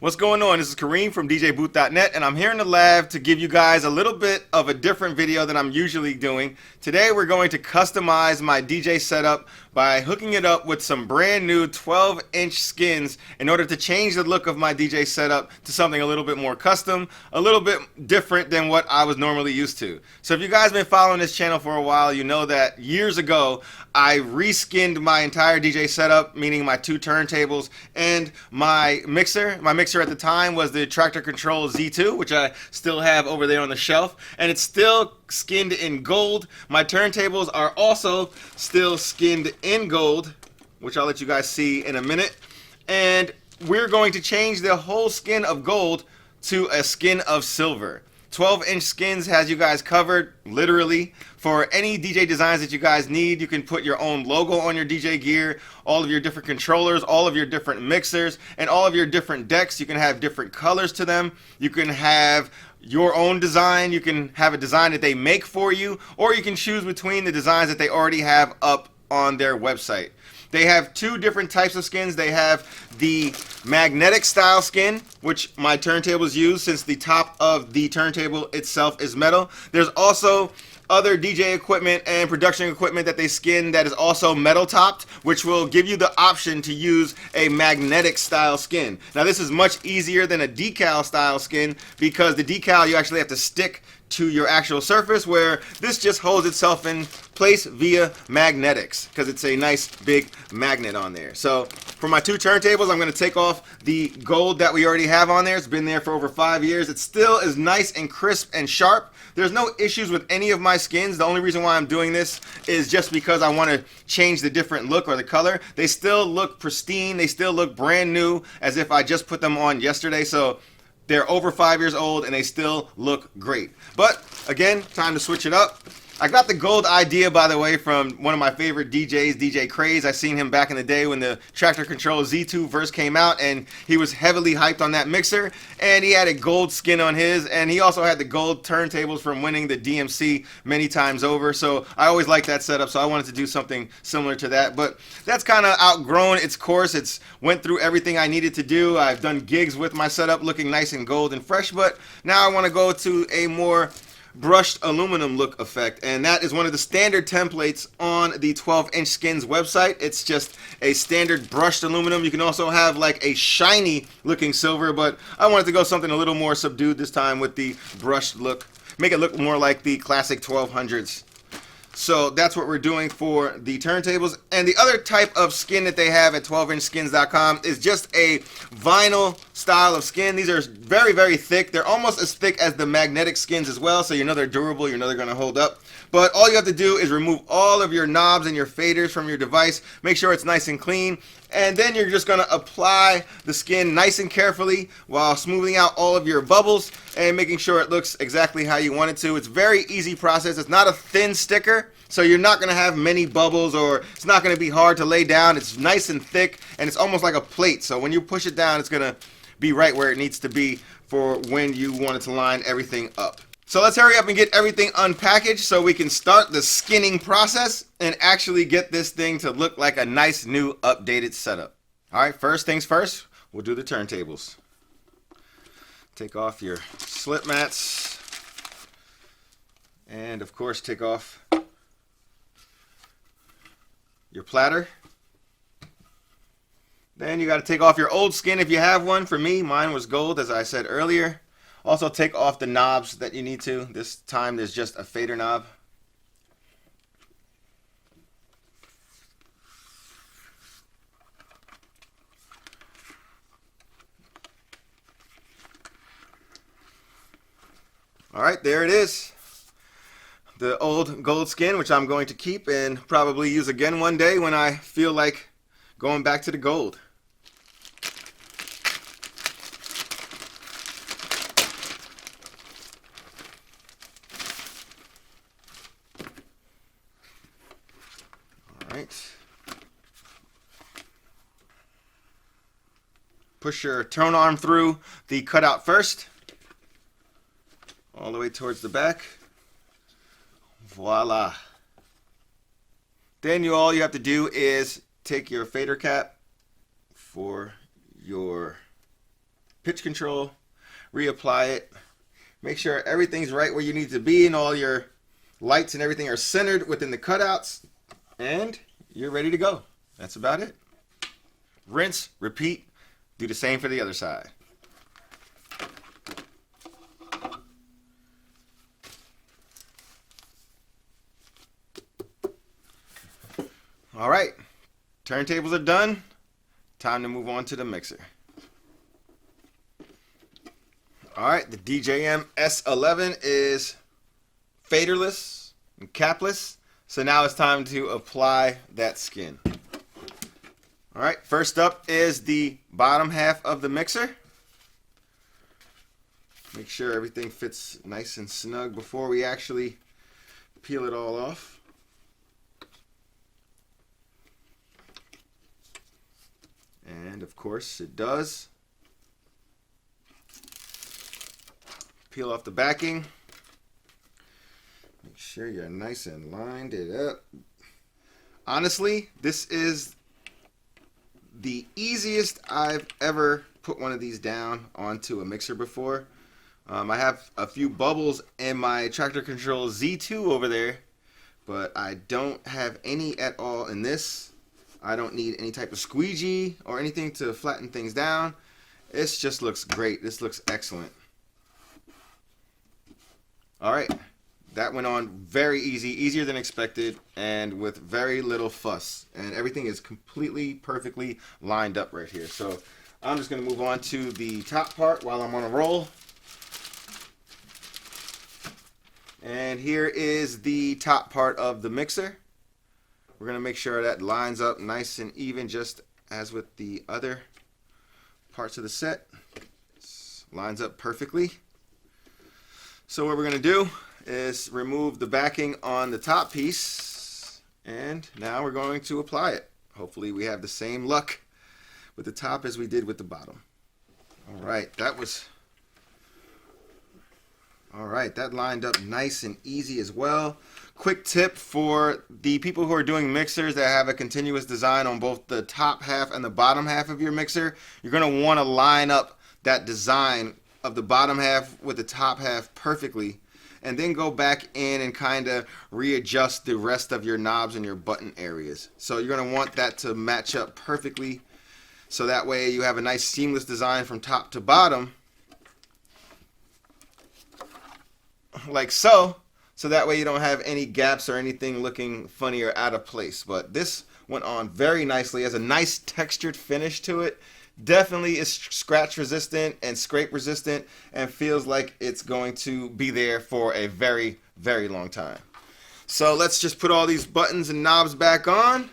What's going on? This is Kareem from djbooth.net, and I'm here in the lab to give you guys a little bit of a different video than I'm usually doing. Today we're going to customize my DJ setup by hooking it up with some brand new 12-inch skins in order to change the look of my DJ setup to something a little bit more custom, a little bit different than what I was normally used to. So if you guys have been following this channel for a while, you know that years ago I reskinned my entire DJ setup, meaning my two turntables and my mixer. My mixer at the time was the Tractor Control Z2, which I still have over there on the shelf, and it's still skinned in gold. My turntables are also still skinned in gold, which I'll let you guys see in a minute. And we're going to change the whole skin of gold to a skin of silver. 12-inch skins has you guys covered, literally. For any DJ designs that you guys need, you can put your own logo on your DJ gear, all of your different controllers, all of your different mixers, and all of your different decks. You can have different colors to them. You can have your own design. You can have a design that they make for you, or you can choose between the designs that they already have up on their website. They have two different types of skins. They have the magnetic style skin, which my turntables use since the top of the turntable itself is metal. There's also other DJ equipment and production equipment that they skin that is also metal topped, which will give you the option to use a magnetic style skin. Now this is much easier than a decal style skin because the decal you actually have to stick to your actual surface, where this just holds itself in place via magnetics because it's a nice big magnet on there. So for my two turntables, I'm going to take off the gold that we already have on there. It's been there for over 5 years. It still is nice and crisp and sharp. There's no issues with any of my skins. The only reason why I'm doing this is just because I want to change the different look or the color. They still look pristine. They still look brand new as if I just put them on yesterday. So they're over 5 years old and they still look great. But again, time to switch it up. I got the gold idea, by the way, from one of my favorite DJs, DJ Craze. I seen him back in the day when the Tractor Control Z2 first came out, and he was heavily hyped on that mixer, and he had a gold skin on his, and he also had the gold turntables from winning the DMC many times over. So I always liked that setup, so I wanted to do something similar to that. But that's kind of outgrown its course. It's went through everything I needed to do. I've done gigs with my setup looking nice and gold and fresh, but now I want to go to a more brushed aluminum look effect, and that is one of the standard templates on the 12-inch skins website. It's just a standard brushed aluminum. You can also have like a shiny looking silver, but I wanted to go something a little more subdued this time with the brushed look, make it look more like the classic 1200s. So that's what we're doing for the turntables. And the other type of skin that they have at 12inchskins.com is just a vinyl style of skin. These are very, very thick. They're almost as thick as the magnetic skins as well, so you know they're durable, you know they're going to hold up. But all you have to do is remove all of your knobs and your faders from your device. Make sure it's nice and clean. And then you're just going to apply the skin nice and carefully while smoothing out all of your bubbles and making sure it looks exactly how you want it to. It's a very easy process. It's not a thin sticker, so you're not going to have many bubbles, or it's not going to be hard to lay down. It's nice and thick, and it's almost like a plate. So when you push it down, it's going to be right where it needs to be for when you want it to line everything up. So let's hurry up and get everything unpackaged so we can start the skinning process and actually get this thing to look like a nice new updated setup. All right, first things first, we'll do the turntables. Take off your slip mats, and of course take off your platter. Then you got to take off your old skin if you have one. For me, mine was gold, as I said earlier. Also take off the knobs that you need to. This time there's just a fader knob. Alright, there it is. The old gold skin, which I'm going to keep and probably use again one day when I feel like going back to the gold. Push your tone arm through the cutout first, all the way towards the back. Voila. Then all you have to do is take your fader cap for your pitch control, reapply it. Make sure everything's right where you need to be and all your lights and everything are centered within the cutouts, and you're ready to go. That's about it. Rinse, repeat, do the same for the other side. All right, turntables are done. Time to move on to the mixer. All right, the DJM-S11 is faderless and capless. So now it's time to apply that skin. All right, first up is the bottom half of the mixer. Make sure everything fits nice and snug before we actually peel it all off. And of course it does. Peel off the backing. Make sure you're nice and lined it up. Honestly, this is the easiest I've ever put one of these down onto a mixer before. I have a few bubbles in my Tractor Control Z2 over there, but I don't have any at all in this. I don't need any type of squeegee or anything to flatten things down. It just looks great. This looks excellent. All right, that went on very easy, easier than expected, and with very little fuss. And everything is completely, perfectly lined up right here. So I'm just gonna move on to the top part while I'm on a roll. And here is the top part of the mixer. We're gonna make sure that lines up nice and even, just as with the other parts of the set. Lines up perfectly. So what we're gonna do is remove the backing on the top piece, and now we're going to apply it. Hopefully we have the same luck with the top as we did with the bottom. All right, that lined up nice and easy as well. Quick tip for the people who are doing mixers that have a continuous design on both the top half and the bottom half of your mixer, you're gonna wanna line up that design of the bottom half with the top half perfectly, and then go back in and kind of readjust the rest of your knobs and your button areas. So you're gonna want that to match up perfectly, so that way you have a nice seamless design from top to bottom, like so. So that way you don't have any gaps or anything looking funny or out of place. But this went on very nicely. It has a nice textured finish to it. Definitely is scratch resistant and scrape resistant, and feels like it's going to be there for a very, very long time. So let's just put all these buttons and knobs back on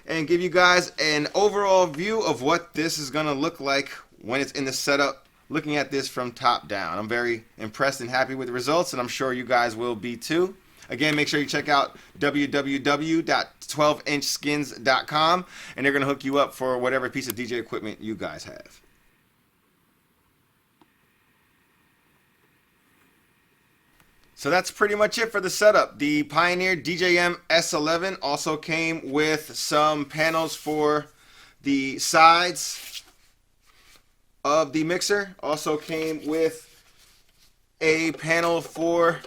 and give you guys an overall view of what this is gonna look like when it's in the setup. Looking at this from top down, I'm very impressed and happy with the results, and I'm sure you guys will be too. Again, make sure you check out www.12inchskins.com, and they're going to hook you up for whatever piece of DJ equipment you guys have. So that's pretty much it for the setup. The Pioneer DJM-S11 also came with some panels for the sides of the mixer. Also came with a panel for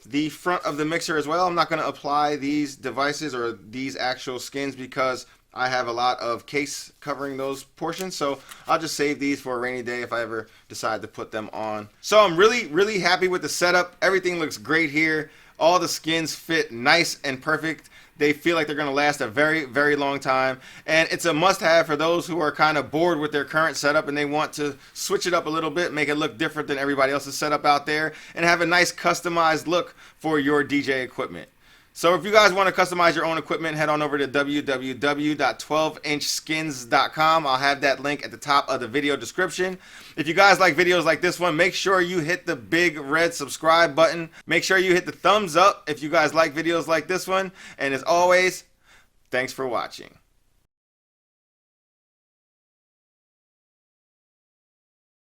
the front of the mixer as well. I'm not going to apply these devices or these actual skins because I have a lot of case covering those portions, so I'll just save these for a rainy day if I ever decide to put them on. So I'm really happy with the setup. Everything looks great here. All the skins fit nice and perfect. They feel like they're going to last a very, very long time. And it's a must-have for those who are kind of bored with their current setup and they want to switch it up a little bit, make it look different than everybody else's setup out there, and have a nice customized look for your DJ equipment. So if you guys want to customize your own equipment, head on over to www.12inchskins.com. I'll have that link at the top of the video description. If you guys like videos like this one, make sure you hit the big red subscribe button. Make sure you hit the thumbs up if you guys like videos like this one. And as always, thanks for watching.